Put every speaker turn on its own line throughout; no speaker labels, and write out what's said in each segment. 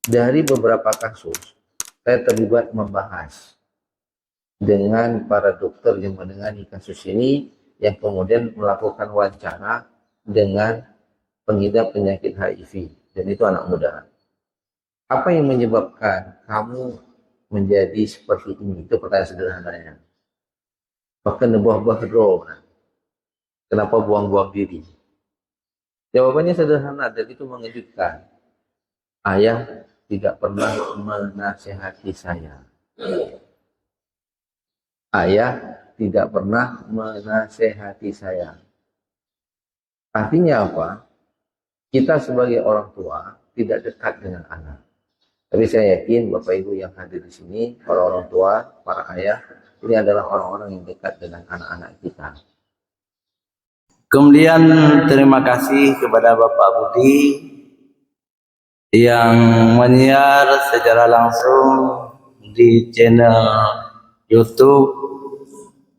Dari beberapa kasus, saya terlibat membahas dengan para dokter yang menangani kasus ini, yang kemudian melakukan wawancara dengan pengidap penyakit HIV, dan itu anak muda. Apa yang menyebabkan kamu menjadi seperti ini? Itu pertanyaan sederhananya. Bahkan buah-buah draw, kenapa buang-buang diri? Jawabannya sederhana dan itu mengejutkan. Ayah tidak pernah menasihati saya. Ayah tidak pernah menasehati saya. Artinya apa? Kita sebagai orang tua tidak dekat dengan anak. Tapi saya yakin Bapak Ibu yang hadir di sini, para orang tua, para ayah, ini adalah orang-orang yang dekat dengan anak-anak kita.
Kemudian terima kasih kepada Bapak Budi yang menyiar secara langsung di channel YouTube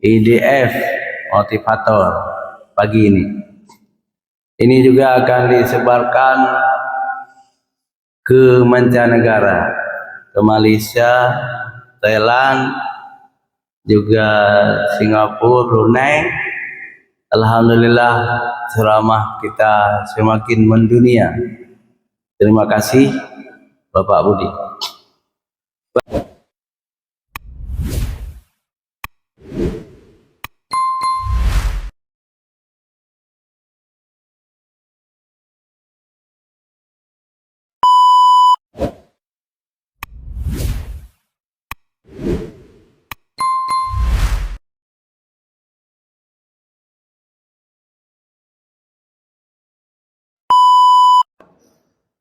IDF Motivator pagi ini. Ini juga akan disebarkan ke mancanegara, ke Malaysia, Thailand, juga Singapura, Brunei. Alhamdulillah ceramah kita semakin mendunia. Terima kasih Bapak Budi.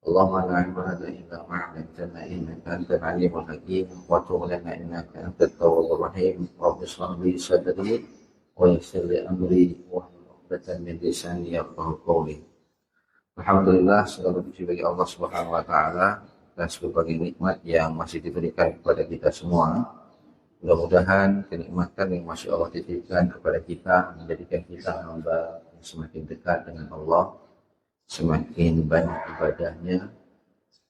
Allahumma la ilma lana illa ma 'allamtana innaka antal alimul hakim wa tub lana innaka antat tawwabur rahim. Rabbi shrah li sadri wa yassir li amri wa hlul 'uqdatam min lisani yafqahu qawli. Alhamdulillah, segala puji bagi Allah Subhanahu wa taala atas berbagai nikmat yang masih diberikan kepada kita semua. Mudah-mudahan kenikmatan yang masih Allah titipkan kepada kita menjadikan kita hamba yang semakin dekat dengan Allah, semakin banyak ibadahnya,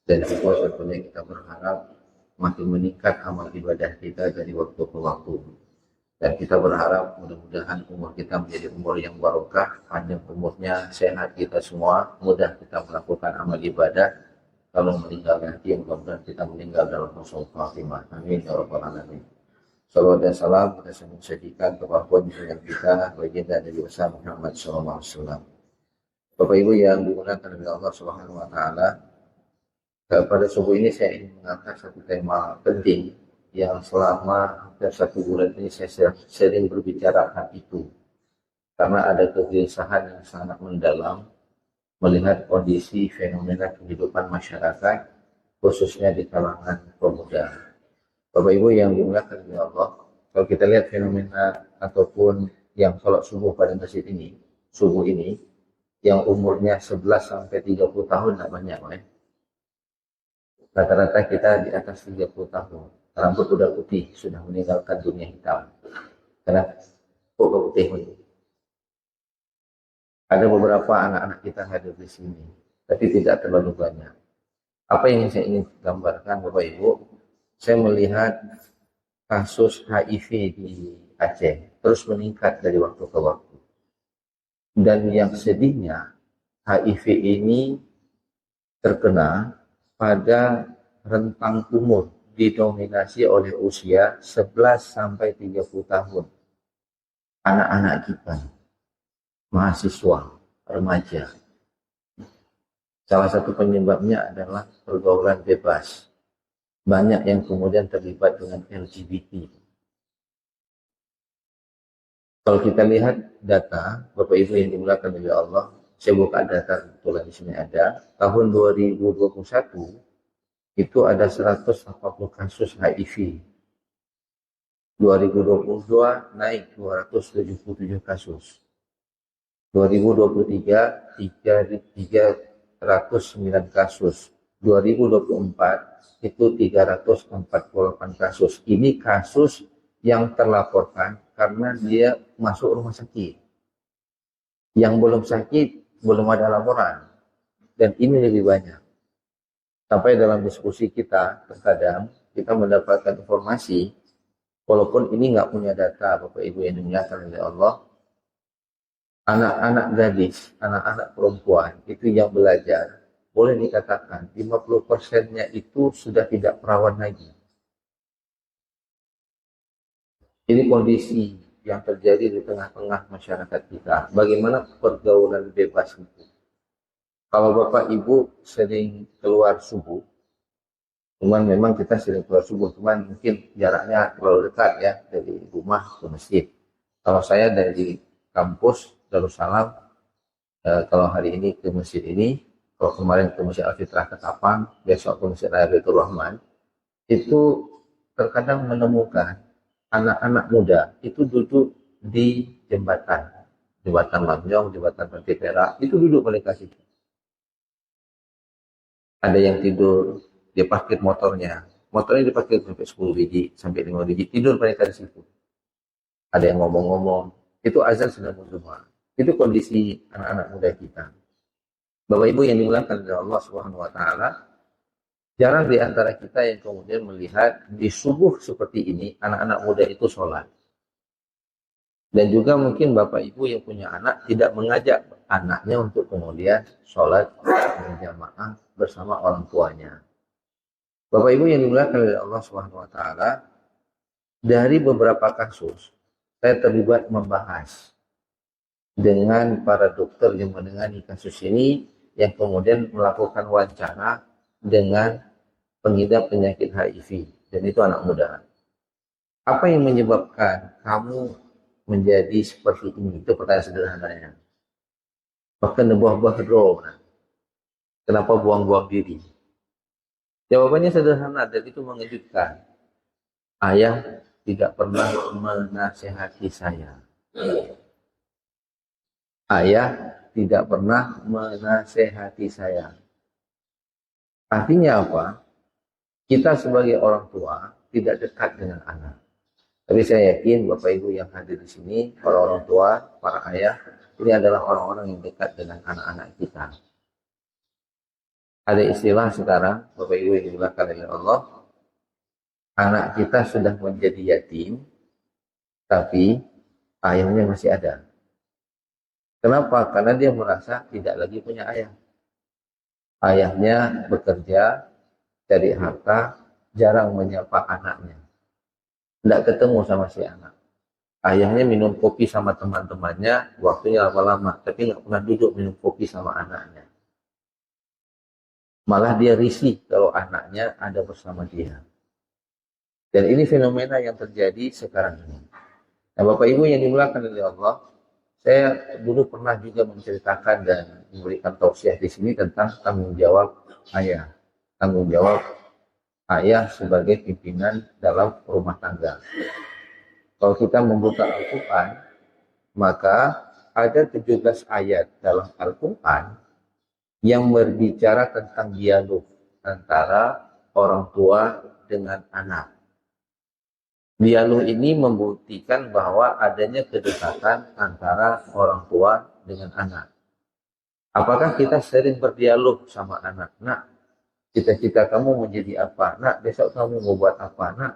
dan juga tentunya kita berharap makin meningkat amal ibadah kita dari waktu ke waktu. Dan kita berharap mudah-mudahan umur kita menjadi umur yang barokah, panjang umurnya, sehat kita semua, mudah kita melakukan amal ibadah. Kalau meninggal nanti, mudah-mudahan kita meninggal dalam husnul khatimah. Amin ya rabbal alamin. Salawat dan salam kita sajikan kepada junjungan kita, baginda Nabi besar Muhammad SAW. Bapak Ibu yang dimuliakan oleh Allah Subhanahu wa taala, pada subuh ini saya ingin mengangkat satu tema penting yang selama hampir 1 bulan ini saya sering berbicara tentang itu. Karena ada kegelisahan yang sangat mendalam melihat kondisi fenomena kehidupan masyarakat, khususnya di kalangan pemuda. Bapak Ibu yang dimuliakan oleh Allah, kalau kita lihat fenomena ataupun yang sholat subuh pada masjid ini, subuh ini, yang umurnya 11 sampai 30 tahun tidak banyak, rata-rata kita di atas 30 tahun, rambut udah putih, sudah meninggalkan dunia hitam. Karena kok putih ini? Ada beberapa anak-anak kita hadir di sini, tapi tidak terlalu banyak. Apa yang saya ingin gambarkan Bapak Ibu, saya melihat kasus HIV di Aceh terus meningkat dari waktu ke waktu. Dan yang sedihnya, HIV ini terkena pada rentang umur didominasi oleh usia 11 sampai 30 tahun. Anak-anak kita, mahasiswa, remaja. Salah satu penyebabnya adalah pergaulan bebas. Banyak yang kemudian terlibat dengan LGBT. Kalau kita lihat data, Bapak Ibu yang dimuliakan oleh Allah, saya buka data kebetulan di sini ada. Tahun 2021 itu ada 180 kasus HIV. 2022 naik 277 kasus. 2023 309 kasus. 2024 itu 348 kasus. Ini kasus yang terlaporkan karena dia masuk rumah sakit. Yang belum sakit belum ada laporan, dan ini lebih banyak. Sampai dalam diskusi kita, terkadang kita mendapatkan informasi, walaupun ini nggak punya data, Bapak Ibu yang dimuliakan oleh Allah, anak-anak gadis, anak-anak perempuan, itu yang belajar, boleh dikatakan 50%-nya itu sudah tidak perawan lagi. Ini kondisi yang terjadi di tengah-tengah masyarakat kita. Bagaimana pergaulan bebas itu? Kalau Bapak Ibu sering keluar subuh, cuman memang kita sering keluar subuh, cuman mungkin jaraknya terlalu dekat ya, dari rumah ke masjid. Kalau saya dari kampus Darussalam, kalau hari ini ke masjid ini, kalau kemarin ke Masjid Al-Fitrah Ketapang, besok ke Masjid Raya Baitur Rahman, itu terkadang menemukan anak-anak muda itu duduk di jembatan, jembatan Lamjong, jembatan Pantai Perak, itu duduk mereka situ. Ada yang tidur, dia parkir motornya diparkir sampai 10 biji, sampai 5 biji, tidur mereka di situ. Ada yang ngomong-ngomong, itu azan sudah berjemaah. Itu kondisi anak-anak muda kita. Bapak Ibu yang dimuliakan oleh Allah Subhanahu wa taala, jarang di antara kita yang kemudian melihat di subuh seperti ini anak-anak muda itu sholat. Dan juga mungkin Bapak Ibu yang punya anak tidak mengajak anaknya untuk kemudian sholat berjamaah bersama orang tuanya. Bapak Ibu yang dimuliakan oleh Allah Subhanahu wa taala, dari beberapa kasus saya terlibat membahas dengan para dokter yang menangani kasus ini, yang kemudian melakukan wawancara dengan pengidap penyakit HIV, dan itu anak muda. Apa yang menyebabkan kamu menjadi seperti ini? Itu pertanyaan sederhananya. Bahkan buah-buah nah, kenapa buang-buang diri? Jawabannya sederhana dan itu mengejutkan. Ayah tidak pernah menasehati saya. Ayah tidak pernah menasehati saya. Artinya apa? Kita sebagai orang tua tidak dekat dengan anak. Tapi saya yakin Bapak Ibu yang hadir di sini, para orang tua, para ayah, ini adalah orang-orang yang dekat dengan anak-anak kita. Ada istilah sekarang, Bapak Ibu yang dimuliakan oleh Allah, anak kita sudah menjadi yatim, tapi ayahnya masih ada. Kenapa? Karena dia merasa tidak lagi punya ayah. Ayahnya bekerja, cari harta, jarang menyapa anaknya. Tidak ketemu sama si anak. Ayahnya minum kopi sama teman-temannya, waktunya lama-lama, tapi nggak pernah duduk minum kopi sama anaknya. Malah dia risih kalau anaknya ada bersama dia. Dan ini fenomena yang terjadi sekarang ini. Nah, Bapak Ibu yang dimuliakan oleh Allah, saya dulu pernah juga menceritakan dan memberikan tausiah di sini tentang tanggung jawab ayah. Tanggung jawab ayah sebagai pimpinan dalam rumah tangga. Kalau kita membuka Al-Quran, maka ada 17 ayat dalam Al-Quran yang berbicara tentang dialog antara orang tua dengan anak. Dialog ini membuktikan bahwa adanya kedekatan antara orang tua dengan anak. Apakah kita sering berdialog sama anak? Nak, cita-cita kamu menjadi apa? Nak, besok kamu mau buat apa? Nak,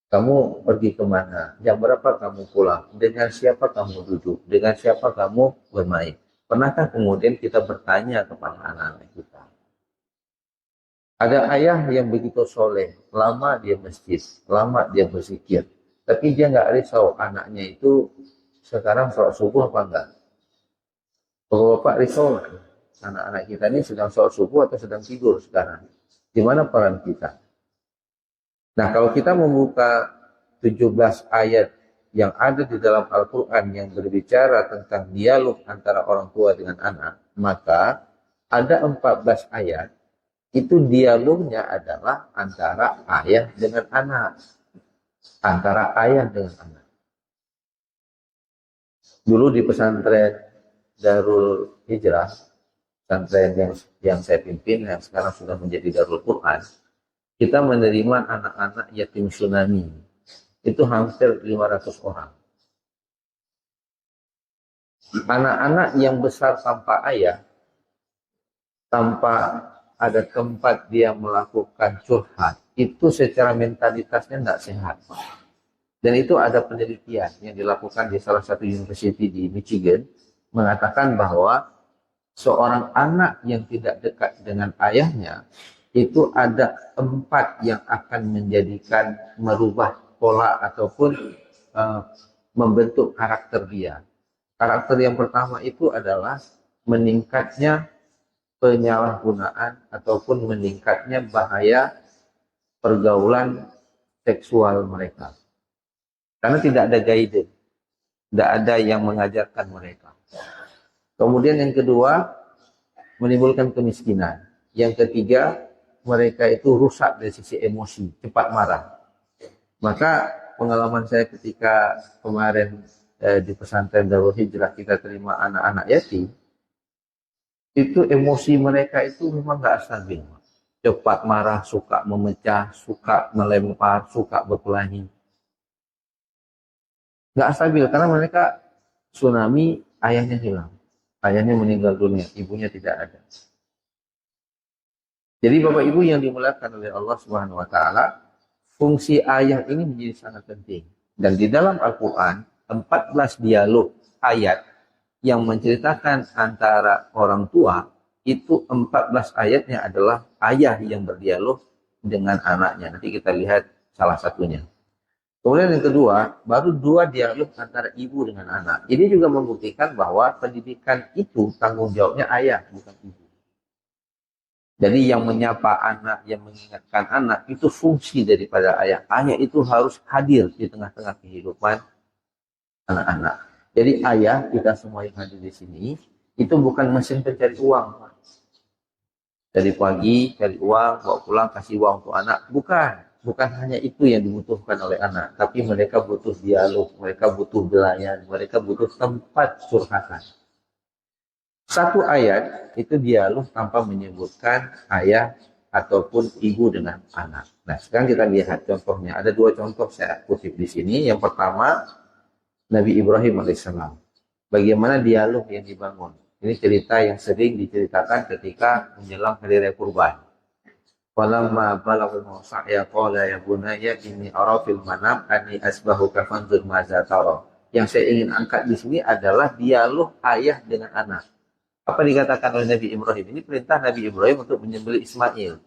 kamu pergi kemana? Jam berapa kamu pulang? Dengan siapa kamu duduk? Dengan siapa kamu bermain? Pernahkah kemudian kita bertanya kepada anak-anak kita? Ada ayah yang begitu soleh, lama dia masjid, lama dia berzikir. Tapi dia nggak risau anaknya itu sekarang sholat subuh apa enggak. Bapak risau, anak-anak kita ini sedang sholat subuh atau sedang tidur sekarang. Di mana peran kita? Nah, kalau kita membuka 17 ayat yang ada di dalam Al-Quran yang berbicara tentang dialog antara orang tua dengan anak, maka ada 14 ayat, itu dialognya adalah antara ayah dengan anak. Antara ayah dengan anak. Dulu di pesantren Darul Hijrah, pesantren yang saya pimpin, yang sekarang sudah menjadi Darul Quran, kita menerima anak-anak yatim tsunami. Itu hampir 500 orang. Anak-anak yang besar tanpa ayah, tanpa ada tempat dia melakukan curhat, itu secara mentalitasnya tidak sehat. Dan itu ada penelitian yang dilakukan di salah satu university di Michigan, mengatakan bahwa seorang anak yang tidak dekat dengan ayahnya, itu ada 4 yang akan menjadikan merubah pola ataupun membentuk karakter dia. Karakter yang pertama itu adalah meningkatnya penyalahgunaan ataupun meningkatnya bahaya pergaulan seksual mereka. Karena tidak ada guidance, tidak ada yang mengajarkan mereka. Kemudian yang kedua, menimbulkan kemiskinan. Yang ketiga, mereka itu rusak dari sisi emosi, cepat marah. Maka pengalaman saya ketika kemarin di pesantren Darul Hijrah kita terima anak-anak yatim, itu emosi mereka itu memang nggak stabil. Cepat marah, suka memecah, suka melempar, suka berkelahi. Nggak stabil karena mereka tsunami, ayahnya hilang. Ayahnya meninggal dunia, ibunya tidak ada. Jadi Bapak Ibu yang dimuliakan oleh Allah Subhanahu wa taala, fungsi ayah ini menjadi sangat penting. Dan di dalam Al-Qur'an 14 dialog ayat yang menceritakan antara orang tua, itu 14 ayatnya adalah ayah yang berdialog dengan anaknya. Nanti kita lihat salah satunya. Kemudian yang kedua, baru 2 dialog antara ibu dengan anak. Ini juga membuktikan bahwa pendidikan itu tanggung jawabnya ayah, bukan ibu. Jadi yang menyapa anak, yang mengingatkan anak, itu fungsi daripada ayah. Ayah itu harus hadir di tengah-tengah kehidupan anak-anak. Jadi ayah, kita semua yang hadir di sini, itu bukan mesin pencari uang. Dari pagi, cari uang, bawa pulang, kasih uang untuk anak. Bukan. Bukan hanya itu yang dibutuhkan oleh anak, tapi mereka butuh dialog, mereka butuh belayan, mereka butuh tempat curhatan. Satu ayat itu dialog tanpa menyebutkan ayah ataupun ibu dengan anak. Nah, sekarang kita lihat contohnya. Ada 2 contoh saya kutip di sini. Yang pertama, Nabi Ibrahim alaihissalam. Bagaimana dialog yang dibangun. Ini cerita yang sering diceritakan ketika menjelang hari raya kurban. Falamma balagha sa'ya qala ya bunayya inni ara fil manam anni asbahuka fanzur madza tara. Yang saya ingin angkat di sini adalah dialog ayah dengan anak. Apa dikatakan oleh Nabi Ibrahim? Ini perintah Nabi Ibrahim untuk menyembelih Ismail.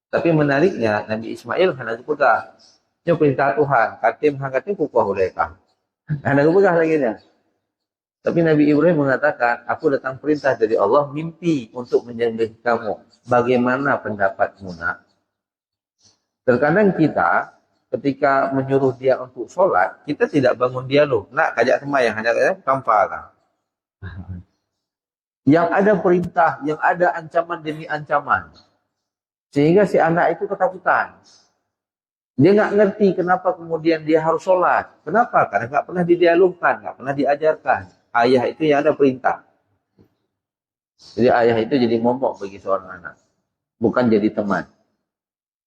Tapi menariknya Nabi Ismail hendak dipegang. Ini perintah Tuhan. Katim hakatim kukuh mereka. Hendak dipegang lagi dia. Tapi Nabi Ibrahim mengatakan, aku datang perintah dari Allah, mimpi untuk menyembelih kamu. Bagaimana pendapatmu, nak? Terkadang kita, ketika menyuruh dia untuk sholat, kita tidak bangun dialog. Nak, kajak semayang, hanya kajak tanpa. Yang ada perintah, yang ada ancaman demi ancaman. Sehingga si anak itu ketakutan. Dia nggak ngerti kenapa kemudian dia harus sholat. Kenapa? Karena nggak pernah didialogkan, nggak pernah diajarkan. Ayah itu yang ada perintah. Jadi ayah itu jadi momok bagi seorang anak. Bukan jadi teman.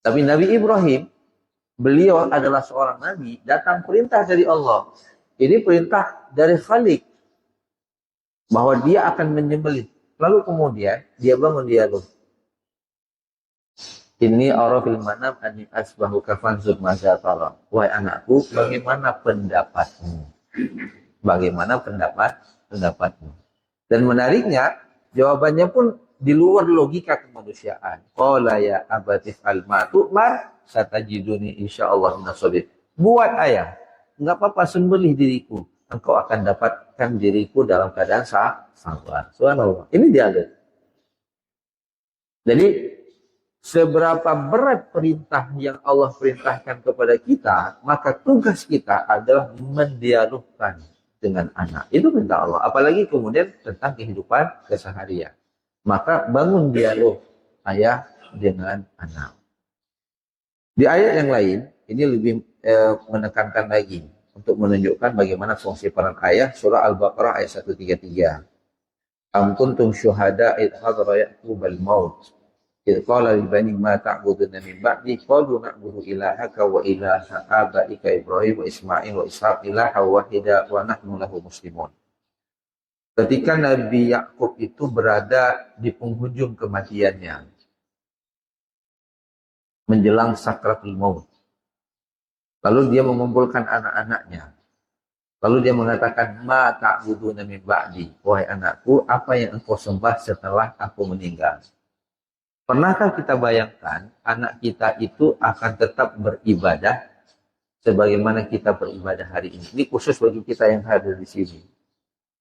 Tapi Nabi Ibrahim, beliau adalah seorang nabi, datang perintah dari Allah. Ini perintah dari Khalik. Bahwa dia akan menyembelih. Lalu kemudian dia bangun dialog. Ini arafil manam anni asbahu kafanzur madza tara. Wahai anakku, bagaimana pendapatmu? Bagaimana pendapatmu? Dan menariknya, jawabannya pun di luar logika kemanusiaan. Qala ya abatif al-ma tu'mar satajiduni insyaallah minasabir. Buat ayah, enggak apa-apa sembelih diriku. Engkau akan dapatkan diriku dalam keadaan sabar. Subhanallah. Ini dialog. Jadi seberapa berat perintah yang Allah perintahkan kepada kita, maka tugas kita adalah mendialogkan dengan anak. Itu perintah Allah. Apalagi kemudian tentang kehidupan keseharian. Maka bangun dialog ayah dengan anak. Di ayat yang lain, ini lebih menekankan lagi untuk menunjukkan bagaimana fungsi peran ayah. Surah Al-Baqarah ayat 133. Am kuntum syuhada id hadara ya'qubal maut. Idh qala li bani ma ta'buduna min ba'di qalu na'budu ilahaka wa ilaha abaika Ibrahim wa Ismail wa Ishaq ilaha wahida wa nahnu lahu muslimun. Ketika Nabi Yakub itu berada di penghujung kematiannya, menjelang sakratul maut. Lalu dia mengumpulkan anak-anaknya. Lalu dia mengatakan, ma ta'buduna min ba'di. Wahai anakku, apa yang engkau sembah setelah aku meninggal? Pernahkah kita bayangkan anak kita itu akan tetap beribadah sebagaimana kita beribadah hari ini? Ini khusus bagi kita yang hadir di sini.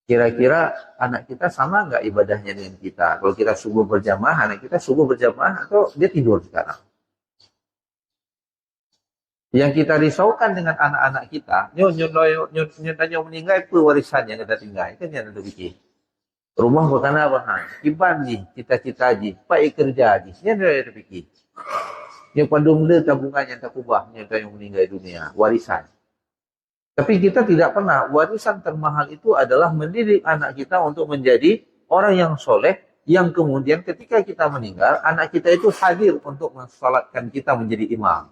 Kira-kira anak kita sama nggak ibadahnya dengan kita? Kalau kita subuh berjamaah, anak kita subuh berjamaah atau dia tidur sekarang? Yang kita risaukan dengan anak-anak kita, nyonya meninggal itu warisan yang kita tinggal. Itu yang kita pikir. Rumah bukan apa? Iban ni, cita-cita ji, baik kerja ji. Ini yang kita pikir. Yang pandumla tabungan yang tak ubah, yang meninggal dunia, warisan. Tapi kita tidak pernah, warisan termahal itu adalah mendidik anak kita untuk menjadi orang yang soleh, yang kemudian ketika kita meninggal, anak kita itu hadir untuk mensalatkan kita menjadi imam.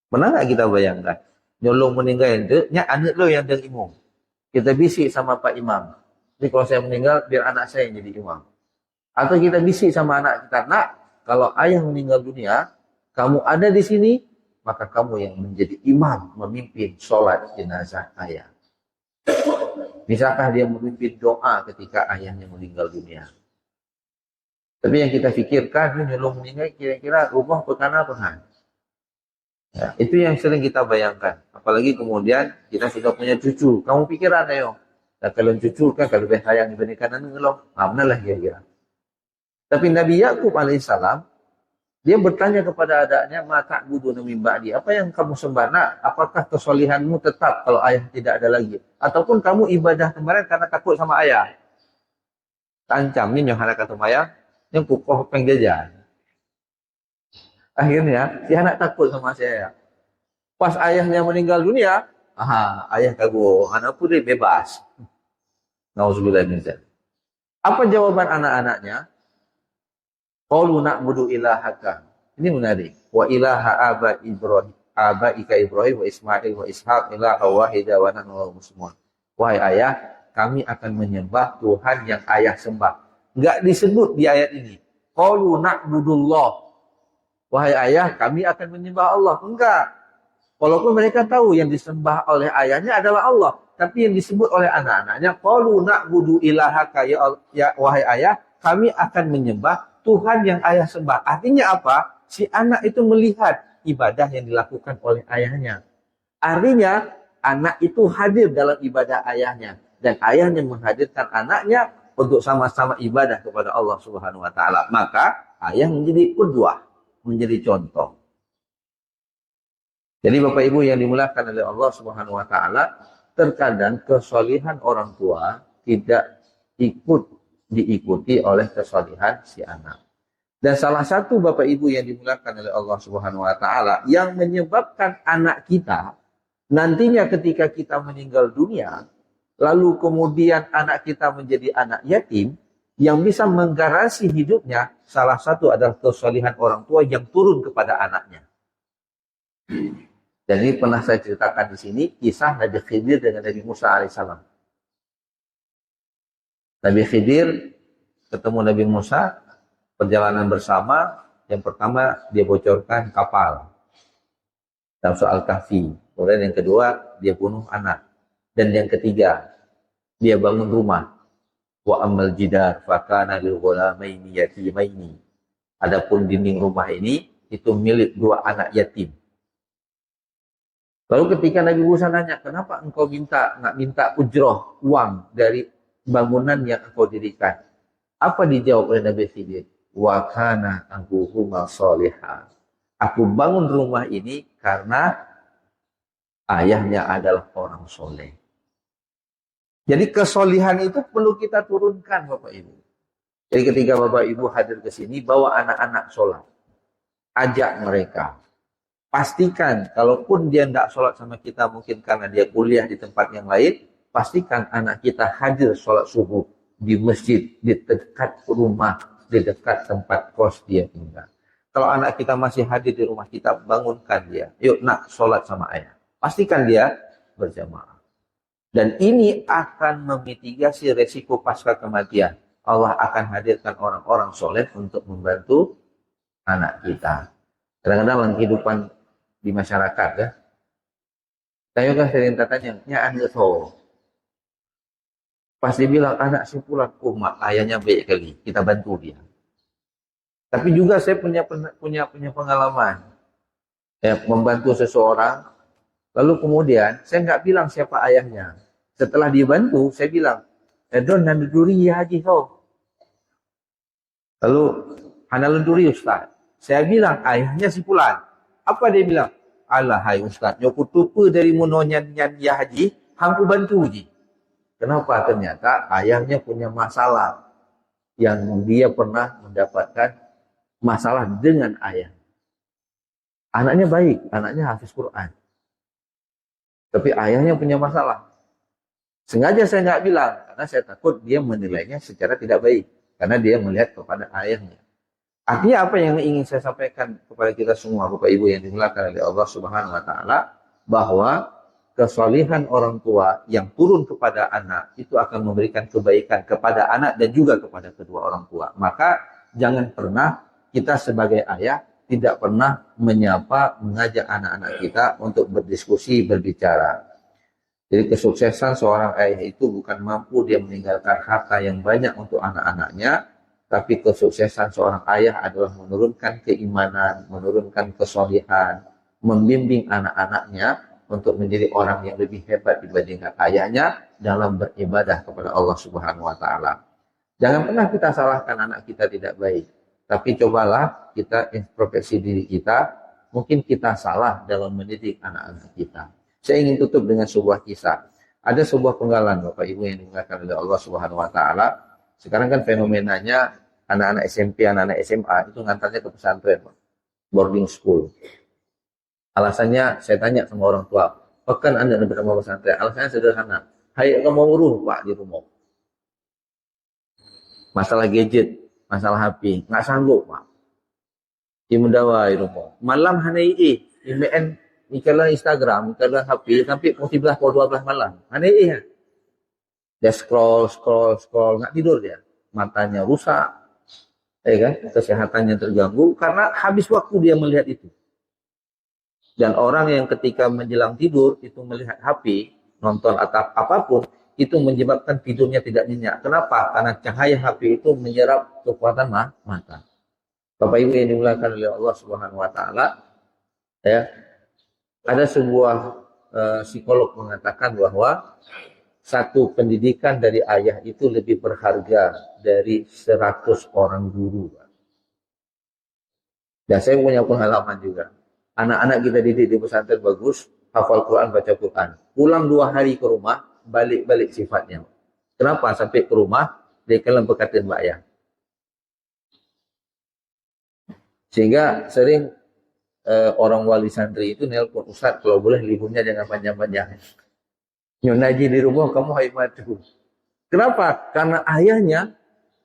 Pernah nggak kita bayangkan? Nyolong meninggal itu, anak lo yang jadi imam. Kita bisik sama Pak Imam. Jadi kalau saya meninggal, biar anak saya yang jadi imam. Atau kita bisik sama anak kita, nak, kalau ayah meninggal dunia, kamu ada di sini, maka kamu yang menjadi imam, memimpin sholat jenazah ayah. Bisakah dia memimpin doa ketika ayahnya meninggal dunia? Tapi yang kita pikirkan, nyolong meninggal, kira-kira rumah pekana apa? Ya, itu yang sering kita bayangkan. Apalagi kemudian kita sudah punya cucu. Kamu pikiran ayo. Nah, kalau cucu kan kalau lebih sayang dibandingkan anak ngelong. Lah kira-kira. Tapi Nabi Yakub alaihissalam dia bertanya kepada adanya, ma ta'buduna min ba'di. Apa yang kamu sembah? Nak, apakah kesolihanmu tetap kalau ayah tidak ada lagi? Ataupun kamu ibadah kemarin karena takut sama ayah? Tancam ni yang kata maya, yang kukuh pengjajan. Akhirnya, si anak takut sama saya. Pas ayahnya meninggal dunia, ayah kagum, anak pun dia bebas. Nauzubillah min dzalik. Apa jawaban anak-anaknya? Qalu na'budu ilahaka. Ini menarik. Wa ilaha abaika Ibrahim wa Ismail wa Ishaq ilaha wahida wa nahnu lahu muslimun. Wahai ayah, kami akan menyembah Tuhan yang ayah sembah. Enggak disebut di ayat ini. Qalu na'budullah. Wahai ayah, kami akan menyembah Allah. Enggak. Walaupun mereka tahu yang disembah oleh ayahnya adalah Allah. Tapi yang disebut oleh anak-anaknya, qalu na'budu ilahaka ya wahai ayah, kami akan menyembah Tuhan yang ayah sembah. Artinya apa? Si anak itu melihat ibadah yang dilakukan oleh ayahnya. Artinya, anak itu hadir dalam ibadah ayahnya. Dan ayahnya menghadirkan anaknya untuk sama-sama ibadah kepada Allah Subhanahu wa Ta'ala. Maka, ayah menjadi qudwah, menjadi contoh. Jadi Bapak Ibu yang dimuliakan oleh Allah Subhanahu wa Ta'ala, terkadang kesolihan orang tua tidak diikuti oleh kesolihan si anak. Dan salah satu Bapak Ibu yang dimuliakan oleh Allah Subhanahu wa Ta'ala yang menyebabkan anak kita nantinya ketika kita meninggal dunia, lalu kemudian anak kita menjadi anak yatim, yang bisa menggarasi hidupnya, salah satu adalah kesolihan orang tua yang turun kepada anaknya. Dan ini pernah saya ceritakan di sini, kisah Nabi Khidir dengan Nabi Musa alaihissalam. Nabi Khidir ketemu Nabi Musa, perjalanan bersama, yang pertama dia bocorkan kapal. Dalam soal kahfi. Kemudian yang kedua, dia bunuh anak. Dan yang ketiga, dia bangun rumah. Wa ammal jidar fakana lil ghulamaini yatimaini. Adapun dinding rumah ini itu milik dua anak yatim. Lalu ketika Nabi Musa nanya, kenapa engkau nggak minta ujroh uang dari bangunan yang engkau dirikan? Apa dijawab oleh Nabi Khidir? Wa kana abuhuma sholihan. Aku bangun rumah ini karena ayahnya adalah orang soleh. Jadi kesolihan itu perlu kita turunkan Bapak Ibu. Jadi ketika Bapak Ibu hadir ke sini, bawa anak-anak sholat. Ajak mereka. Pastikan, kalaupun dia tidak sholat sama kita, mungkin karena dia kuliah di tempat yang lain, pastikan anak kita hadir sholat subuh di masjid, di dekat rumah, di dekat tempat kos dia tinggal. Kalau anak kita masih hadir di rumah kita, bangunkan dia. Yuk nak sholat sama ayah. Pastikan dia berjamaah. Dan ini akan memitigasi resiko pasca kematian. Allah akan hadirkan orang-orang soleh untuk membantu anak kita. Kadang-kadang dalam kehidupan di masyarakat ya, saya kan sering tanya, nya anda tahu. Pasti bilang anak si pulang, oh mak ayahnya baik kali, kita bantu dia. Tapi juga saya punya pengalaman ya, membantu seseorang, lalu kemudian saya nggak bilang siapa ayahnya. Setelah dibantu, saya bilang, Don nanduri ya haji kau. Lalu hanalunduri Ustaz. Saya bilang ayahnya si pulang. Apa dia bilang? Alah hai Ustaz, nyoku tupu dari mononyan ya haji, hampu bantu ji. Kenapa? Ternyata ayahnya punya masalah yang dia pernah mendapatkan masalah dengan ayah. Anaknya baik, anaknya hafiz Quran. Tapi ayahnya punya masalah. Sengaja saya nggak bilang, karena saya takut dia menilainya secara tidak baik. Karena dia melihat kepada ayahnya. Artinya apa yang ingin saya sampaikan kepada kita semua, Bapak Ibu yang dimuliakan oleh Allah Subhanahu wa Ta'ala, bahwa kesalihan orang tua yang turun kepada anak itu akan memberikan kebaikan kepada anak dan juga kepada kedua orang tua. Maka jangan pernah kita sebagai ayah tidak pernah menyapa, mengajak anak-anak kita untuk berdiskusi, berbicara. Jadi kesuksesan seorang ayah itu bukan mampu dia meninggalkan harta yang banyak untuk anak-anaknya, tapi kesuksesan seorang ayah adalah menurunkan keimanan, menurunkan kesolihan, membimbing anak-anaknya untuk menjadi orang yang lebih hebat dibandingkan ayahnya dalam beribadah kepada Allah Subhanahu wa Ta'ala. Jangan pernah kita salahkan anak kita tidak baik, tapi cobalah kita introspeksi diri kita, mungkin kita salah dalam mendidik anak-anak kita. Saya ingin tutup dengan sebuah kisah. Ada sebuah penggalan Bapak Ibu yang dimuliakan oleh Allah Subhanahu wa Ta'ala. Sekarang kan fenomenanya anak-anak SMP, anak-anak SMA itu ngantarnya ke pesantren, boarding school. Alasannya saya tanya sama orang tua, pekan Anda bersama pesantren? Alasannya sederhana, hai kamu uruh Pak di rumah. Masalah gadget, masalah HP, nggak sanggup Pak. Imundawa di rumah. Malam hanai IMN ikalah Instagram, ikalah HP, sampai pukul 11 pukul 12 malam. Hanai ya. Dia scroll, nggak tidur dia. Matanya rusak, ya kan? Kesehatannya terganggu karena habis waktu dia melihat itu. Dan orang yang ketika menjelang tidur itu melihat HP, nonton atau apapun, itu menyebabkan tidurnya tidak nyenyak. Kenapa? Karena cahaya HP itu menyerap kekuatan mata. Bapak Ibu yang dimuliakan oleh Allah Subhanahu wa Ta'ala, ya, ada sebuah psikolog mengatakan bahwa satu pendidikan dari ayah itu lebih berharga dari 100 orang guru. Dan saya punya pengalaman juga. Anak-anak kita didik di pesantren bagus, hafal Quran, baca Quran. Pulang 2 hari ke rumah, balik-balik sifatnya. Kenapa? Sampai ke rumah, dia kelam berkatin mbak ayah. Sehingga sering orang wali santri itu nelpon, Ustaz kalau boleh liburnya jangan panjang-panjang. Nyonaji di rumah kamu hai madu. Kenapa? Karena ayahnya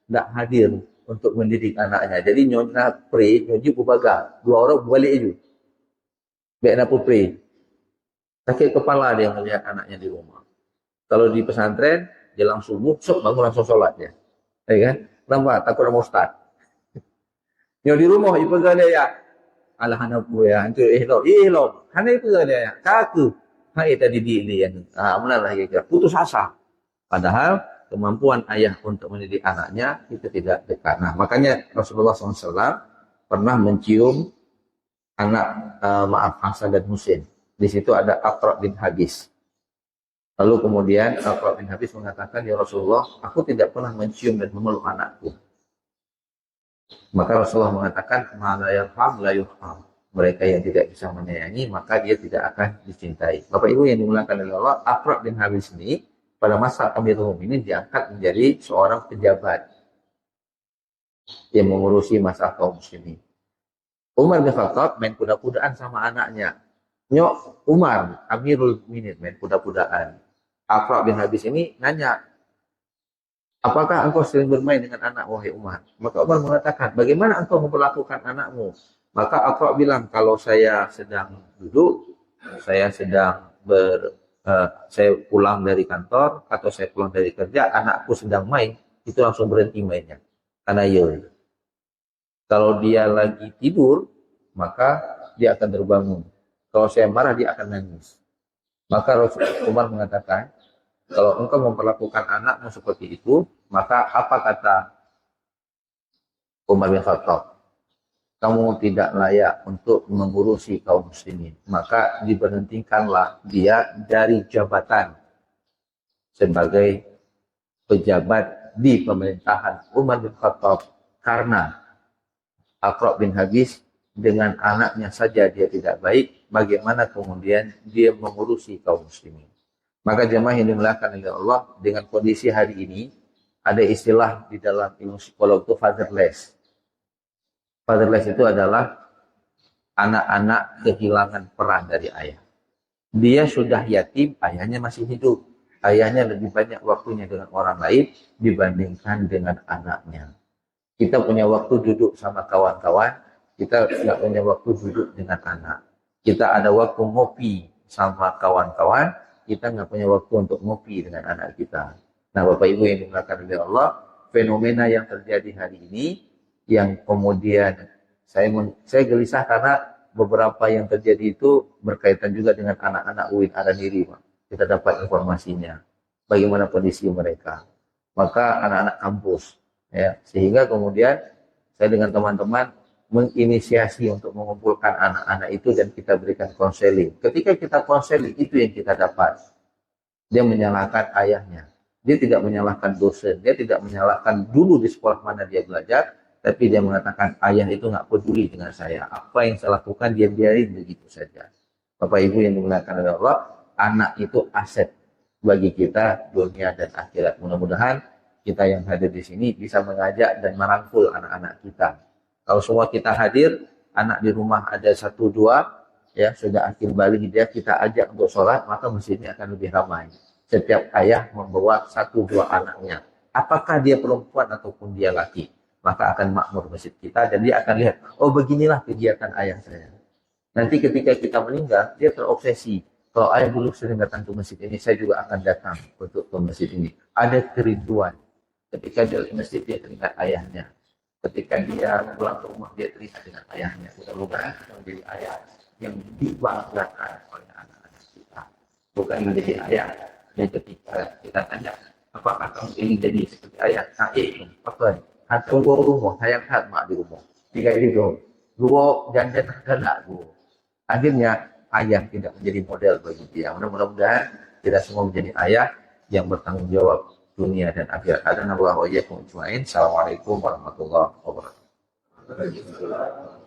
tidak hadir untuk mendidik anaknya. Jadi nyonya pray, nyonya bubaga. 2 orang balik aja. Baik nak pray. Sakit kepala dia melihat anaknya di rumah. Kalau di pesantren, jelang subuh, sok bangun langsung sholat ya. Ya kan? Kenapa? Takut sama Ustaz. Nyonya di rumah, ibu gak ada ya. Alah anak gue ya, itu ihlo. Hanya itu gak ada ya. Kaku. Hai tadi diilian. Benar lah ya. Putus asa. Padahal kemampuan ayah untuk mendidik anaknya itu tidak dekat. Nah, makanya Rasulullah SAW pernah mencium anak Hasan dan Husain. Di situ ada Aqra bin Habis. Lalu kemudian Aqra bin Habis mengatakan, ya Rasulullah, aku tidak pernah mencium dan memeluk anakku. Maka Rasulullah mengatakan, ma la yarham la yurham. Mereka yang tidak bisa menyayangi, maka dia tidak akan dicintai. Bapak Ibu yang dimuliakan oleh Allah, Aqra bin Habis ini pada masa Amirul Mukminin diangkat menjadi seorang pejabat yang mengurusi masalah kaum muslimin. Umar bin Khattab main kuda-kudaan sama anaknya. Nyok Umar, Amirul Mukminin main kuda-kudaan. Aqra bin Habis ini nanya, apakah engkau sering bermain dengan anak wahai Umar? Maka Umar mengatakan, bagaimana engkau memperlakukan anakmu? Maka Aqra bilang, kalau saya sedang duduk, saya sedang saya pulang dari kantor, atau saya pulang dari kerja, anakku sedang main, itu langsung berhenti mainnya. Karena ya, kalau dia lagi tidur, maka dia akan terbangun. Kalau saya marah, dia akan nangis. Maka Rasulullah Umar mengatakan, kalau engkau memperlakukan anakmu seperti itu, maka apa kata Umar bin Khattab? Kamu tidak layak untuk mengurusi kaum muslimin. Maka diberhentikanlah dia dari jabatan sebagai pejabat di pemerintahan Umar bin Khattab karena Aqra' bin Habis dengan anaknya saja dia tidak baik, bagaimana kemudian dia mengurusi kaum muslimin. Maka jemaah yang dimuliakan oleh Allah, dengan kondisi hari ini ada istilah di dalam ilmu psikolog itu fatherless. Fatherless itu adalah anak-anak kehilangan peran dari ayah. Dia sudah yatim, ayahnya masih hidup. Ayahnya lebih banyak waktunya dengan orang lain dibandingkan dengan anaknya. Kita punya waktu duduk sama kawan-kawan, kita nggak punya waktu duduk dengan anak. Kita ada waktu ngopi sama kawan-kawan, kita nggak punya waktu untuk ngopi dengan anak kita. Nah, Bapak Ibu yang dimuliakan oleh Allah, fenomena yang terjadi hari ini, yang kemudian saya gelisah karena beberapa yang terjadi itu berkaitan juga dengan anak-anak UIN Araniri, Pak. Kita dapat informasinya, bagaimana kondisi mereka. Maka anak-anak kampus, ya, sehingga kemudian saya dengan teman-teman menginisiasi untuk mengumpulkan anak-anak itu dan kita berikan konseling. Ketika kita konseling, itu yang kita dapat. Dia menyalahkan ayahnya. Dia tidak menyalahkan dosen. Dia tidak menyalahkan dulu di sekolah mana dia belajar. Tapi dia mengatakan, ayah itu nggak peduli dengan saya. Apa yang saya lakukan, dia biarin begitu saja. Bapak Ibu yang dimuliakan oleh Allah, anak itu aset bagi kita dunia dan akhirat. Mudah-mudahan kita yang hadir di sini bisa mengajak dan merangkul anak-anak kita. Kalau semua kita hadir, anak di rumah ada 1-2, ya sudah akhir balik dia, kita ajak untuk sholat, maka masjid ini akan lebih ramai. Setiap ayah membawa 1-2 anaknya. Apakah dia perempuan ataupun dia laki, maka akan makmur masjid kita dan dia akan lihat, oh beginilah kegiatan ayah saya. Nanti ketika kita meninggal, dia terobsesi. Kalau ayah dulu sering datang ke masjid ini, saya juga akan datang untuk ke masjid ini. Ada kerinduan. Ketika dia di masjid, dia teringat ayahnya. Ketika dia pulang ke rumah, dia teringat dengan ayahnya. Mudah-mudahan menjadi ayah yang dibanggakan oleh anak-anak kita. Bukan menjadi ayah yang ketika kita tanya, apakah kamu ingin jadi seperti ayah? Nah, apa? Tunggu rumah, sayang hat mak di rumah. Tiga itu, dua jangan terkena bu. Akhirnya ayah tidak menjadi model bagi dia. Mudah-mudahan kita semua menjadi ayah yang bertanggung jawab dunia dan akhirat. Assalamualaikum warahmatullahi wabarakatuh.